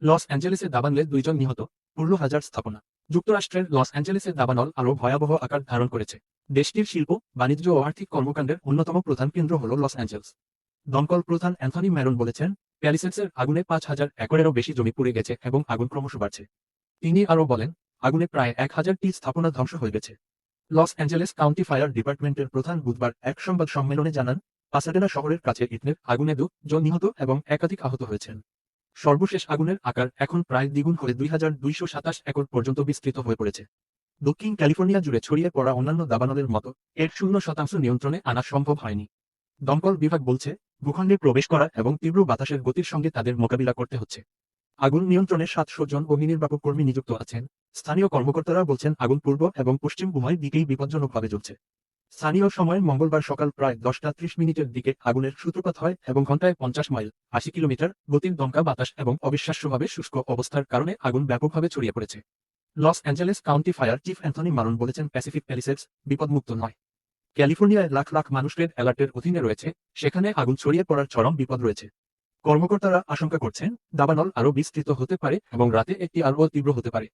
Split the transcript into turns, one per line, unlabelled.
Loss অ্যাঞ্জেলেসে দাবানলে 2 জন নিহত, 16,000 স্থাপনা। যুক্তরাষ্ট্রের লস অ্যাঞ্জেলেসে দাবানল আরও ভয়াবহ আকার ধারণ করেছে। দেশটির শিল্প, বাণিজ্য ও আর্থিক কর্মকাণ্ডের অন্যতম প্রধান কেন্দ্র হল লস অ্যাঞ্জেলস। দমকল প্রধান অ্যান্থনি ম্যারন বলেছেন, প্যালিসেডসের আগুনে 5,000 একরেরও বেশি জমি পুড়ে গেছে এবং আগুন ক্রমশ বাড়ছে। তিনি আরও বলেন, আগুনে প্রায় 1,000টি স্থাপনা ধ্বংস হয়ে গেছে। লস অ্যাঞ্জেলেস কাউন্টি ফায়ার ডিপার্টমেন্টের প্রধান বুধবার এক সংবাদ সম্মেলনে জানান, পাসাডেনা শহরের কাছে ইটনের আগুনে 2 জন নিহত এবং একাধিক আহত হয়েছেন। সর্বশেষ আগুনের আকার এখন প্রায় দ্বিগুণ হয়ে 2,227 একর পর্যন্ত বিস্তৃত হয়ে পড়েছে। দক্ষিণ ক্যালিফোর্নিয়া জুড়ে ছড়িয়ে পড়া অন্যান্য দাবানলের মতো এর 0% নিয়ন্ত্রণে আনা সম্ভব হয়নি। দমকল বিভাগ বলছে, ভূখণ্ডে প্রবেশ করা এবং তীব্র বাতাসের গতির সঙ্গে তাদের মোকাবিলা করতে হচ্ছে। আগুন নিয়ন্ত্রণে 700 জন অগ্নিনির্বাপক কর্মী নিযুক্ত আছেন। স্থানীয় কর্মকর্তারা বলছেন, আগুন পূর্ব এবং পশ্চিম উভয় দিকেই বিপজ্জনকভাবে জ্বলছে। স্থানীয় সময় মঙ্গলবার সকাল প্রায় 10:30 দিকে আগুনের সূত্রপাত হয় এবং ঘন্টায় 50 মাইল 80 কিলোমিটার গতির দমকা বাতাস এবং অবিশ্বাস্যভাবে শুষ্ক অবস্থার কারণে আগুন ব্যাপকভাবে ছড়িয়ে পড়েছে। Los Angeles County fire chief Anthony Marrone বলেছেন, প্যাসিফিক প্যালিসেডস বিপদমুক্ত নয়। ক্যালিফোর্নিয়ায় লাখ লাখ মানুষ রেড অ্যালার্টের অধীনে রয়েছে, সেখানে আগুন ছড়িয়ে পড়ার চরম বিপদ রয়েছে। কর্মকর্তারা আশঙ্কা করছেন, দাবানল আরও বিস্তৃত হতে পারে এবং রাতে এটি আরও তীব্র হতে পারে।